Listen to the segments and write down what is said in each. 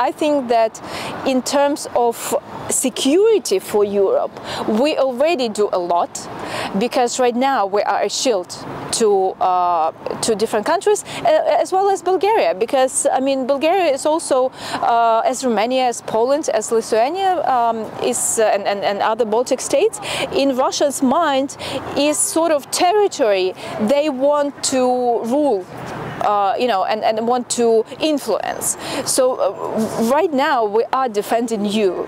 I think that in terms of security for Europe, we already do a lot, because right now we are a shield to different countries, as well as Bulgaria, because I mean Bulgaria is also, as Romania, as Poland, as Lithuania, and other Baltic states, in Russia's mind is sort of territory they want to rule. And want to influence. So right now we are defending you.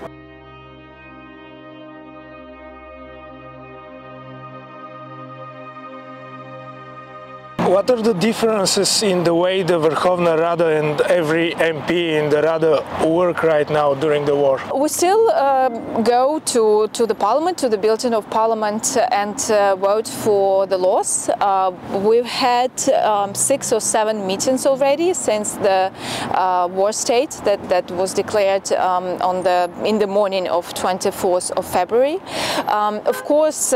What are the differences in the way the Върховна Рада and every MP in the Rada work right now during the war? We still go to the parliament, to the building of parliament, and vote for the laws. We've had 6 or 7 meetings already since the war state that was declared in the morning of 24th of February. Of course,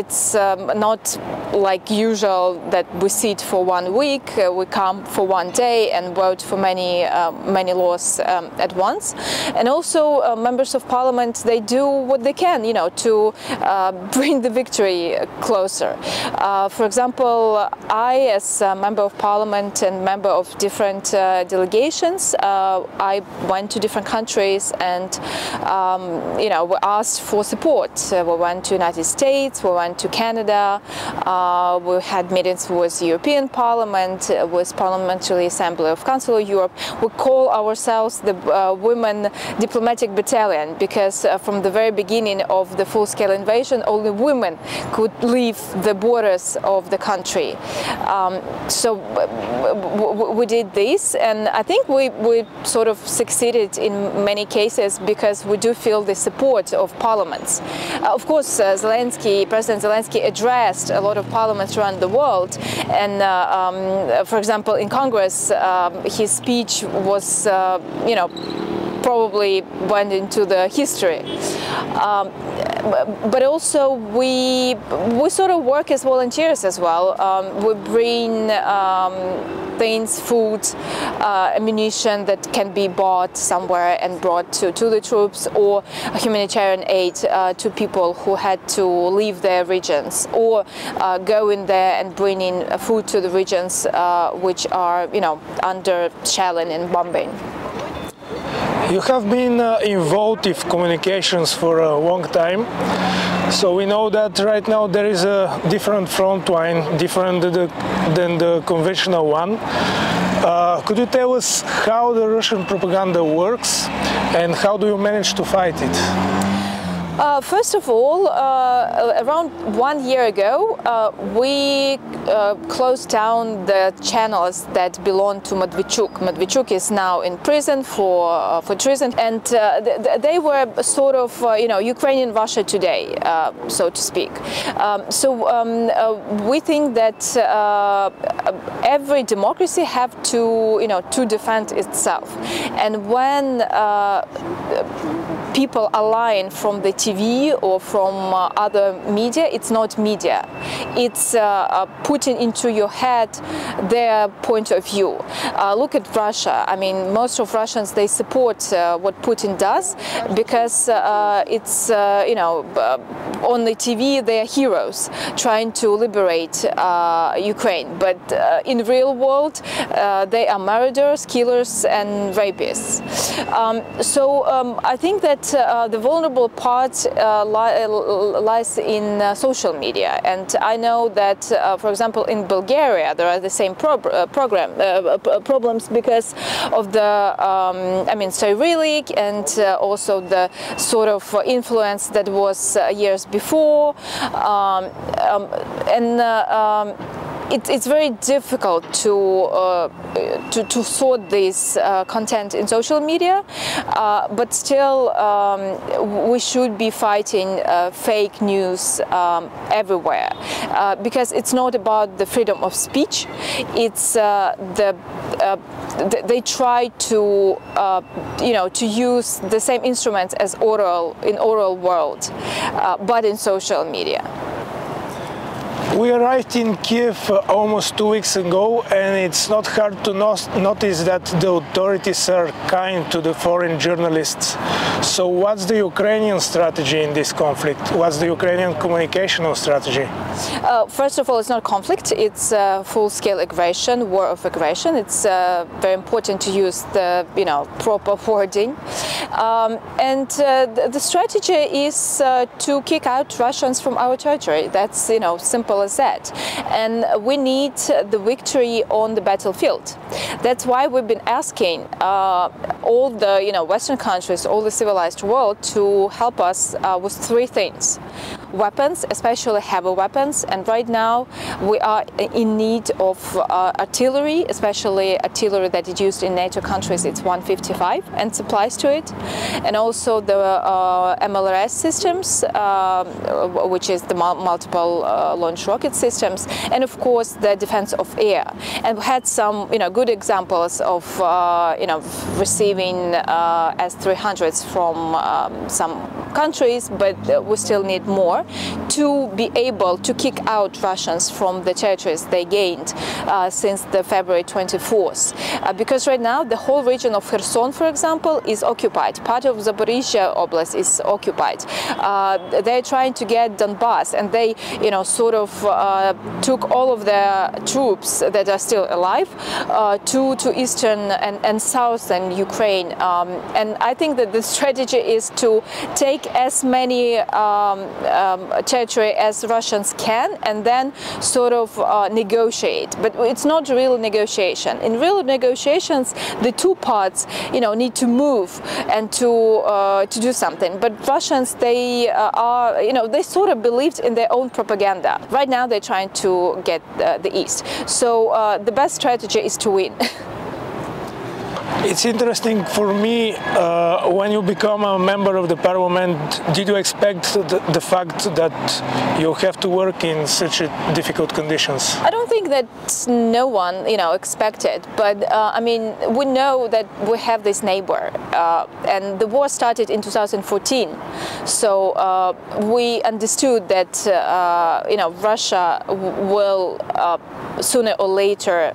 it's not like usual that we sit for 1 week, we come for 1 day and vote for many laws at once. And also members of parliament, they do what they can, to bring the victory closer. For example, I, as a member of parliament and member of different delegations, I went to different countries and we asked for support. We went to United States, we went to Canada, we had meetings with European Parliament, with Parliamentary Assembly of Council of Europe. We call ourselves the Women Diplomatic Battalion, because from the very beginning of the full-scale invasion, only women could leave the borders of the country. So we did this, and I think we sort of succeeded in many cases, because we do feel the support of parliaments. Of course, President Zelensky addressed a lot of parliaments around the world, and for example, in Congress, his speech was, probably went into the history. But also we sort of work as volunteers as well. We bring things, food, ammunition that can be bought somewhere and brought to the troops, or humanitarian aid to people who had to leave their regions, or go in there and bring in food to the regions which are, under shelling and bombing. You have been involved in communications for a long time, so we know that right now there is a different front line, different than the conventional one. Could you tell us how the Russian propaganda works and how do you manage to fight it? First of all, around 1 year ago, we closed down the channels that belong to Medvedchuk. Medvedchuk is now in prison for treason, and they were sort of, Ukrainian Russia today, so to speak. So we think that every democracy have to defend itself, and when people are lying from the TV or from other media, it's not media. It's putting into your head their point of view. Look at Russia. I mean, most of Russians, they support what Putin does, because it's, on the TV they are heroes trying to liberate Ukraine. But in the real world, they are murderers, killers, and rapists. So I think that the vulnerable part lies in social media, and I know that, for example, in Bulgaria there are the same problems because of the, Cyrillic, and also the sort of influence that was years before, it's very difficult to sort this content in social media, but still we should be fighting fake news everywhere, because it's not about the freedom of speech. It's they try to to use the same instruments as in oral world, but in social media. What We arrived in Kiev almost 2 weeks ago, and it's not hard to notice that the authorities are kind to the foreign journalists. So what's the Ukrainian strategy in this conflict? What's the Ukrainian communicational strategy? First of all, it's not conflict, it's full-scale aggression, war of aggression. It's very important to use the proper wording. And the strategy is to kick out Russians from our territory. That's simple as that. And we need the victory on the battlefield. That's why we've been asking all the Western countries, all the civilized world to help us with three things. Weapons, especially heavy weapons, and right now we are in need of artillery, especially artillery that is used in NATO countries. It's 155 and supplies to it, and also the MLRS systems, which is the multiple launch rocket systems, and of course the defense of air. And we had some good examples of receiving S-300s from some countries, but we still need more to be able to kick out Russians from the territories they gained since the February 24th. Because right now the whole region of Kherson, for example, is occupied. Part of Zaporizhia Oblast is occupied. They're trying to get Donbass, and they sort of took all of the troops that are still alive to eastern and southern Ukraine. And I think that the strategy is to take as many territory as Russians can, and then sort of negotiate. But it's not real negotiation. In real negotiations, the two parts, need to move and to do something. But Russians, they are, they sort of believed in their own propaganda. Right now, they're trying to get the east. So the best strategy is to win. It's interesting for me, when you become a member of the parliament, did you expect the fact that you have to work in such difficult conditions? I don't think that no one, expected, but I mean, we know that we have this neighbor, and the war started in 2014, so we understood that, Russia will sooner or later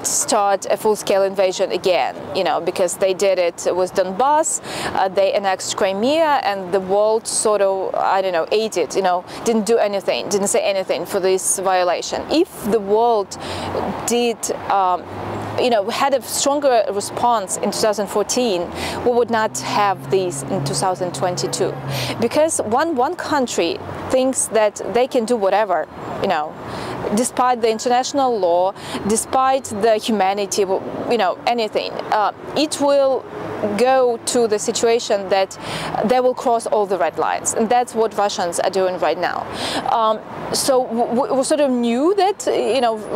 start a full-scale invasion again, because they did it with Donbass, they annexed Crimea, and the world sort of, ate it, didn't do anything, didn't say anything for this violation. If the world did had a stronger response in 2014, we would not have these in 2022. Because one country thinks that they can do whatever, despite the international law, despite the humanity, anything. It will go to the situation that they will cross all the red lines, and that's what Russians are doing right now. So we sort of knew that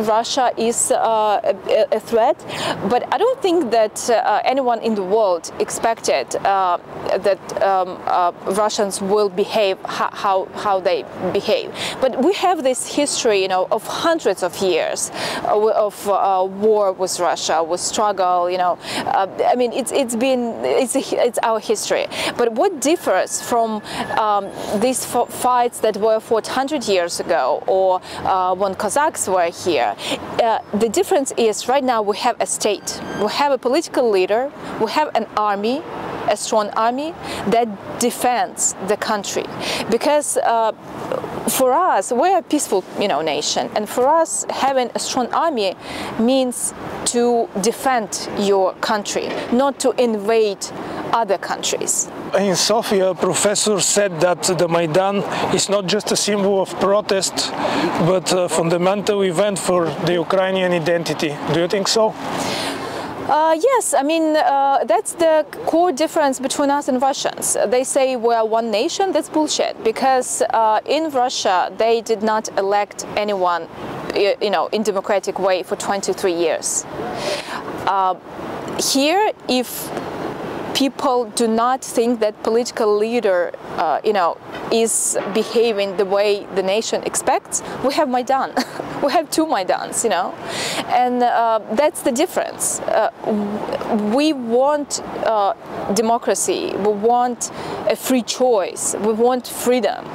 Russia is a threat, but I don't think that anyone in the world expected that Russians will behave how they behave. But we have this history, of hundreds of years of war with Russia, with struggle. I mean, it's our history. But what differs from these fights that were fought 100 years ago, or when Cossacks were here? The difference is right now we have a state, we have a political leader, we have an army, a strong army that defends the country. Because for us, we're a peaceful nation, and for us having a strong army means to defend your country, not to invade other countries. In Sofia, a professor said that the Maidan is not just a symbol of protest, but a fundamental event for the Ukrainian identity. Do you think so? Yes, I mean, that's the core difference between us and Russians. They say we're one nation. That's bullshit, because in Russia they did not elect anyone, in democratic way for 23 years. Here, if people do not think that political leader, is behaving the way the nation expects, we have Maidan. We have two Maidans, and that's the difference. We want democracy. We want a free choice. We want freedom.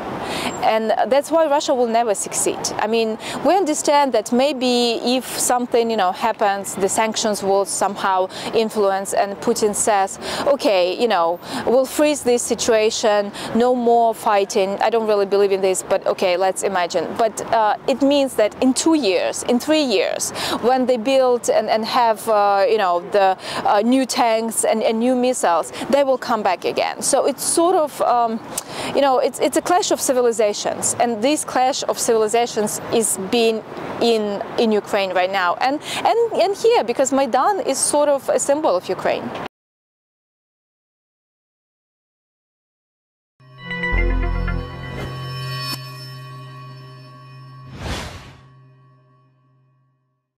And that's why Russia will never succeed. I mean, we understand that maybe if something, happens, the sanctions will somehow influence, and Putin says, okay, we'll freeze this situation, no more fighting. I don't really believe in this, but okay, let's imagine. But it means that in 2 years, in 3 years, when they build and have, the new tanks and new missiles, they will come back again. So it's sort of, it's a clash of civilizations, and this clash of civilizations is being in Ukraine right now, and here, because Maidan is sort of a symbol of Ukraine.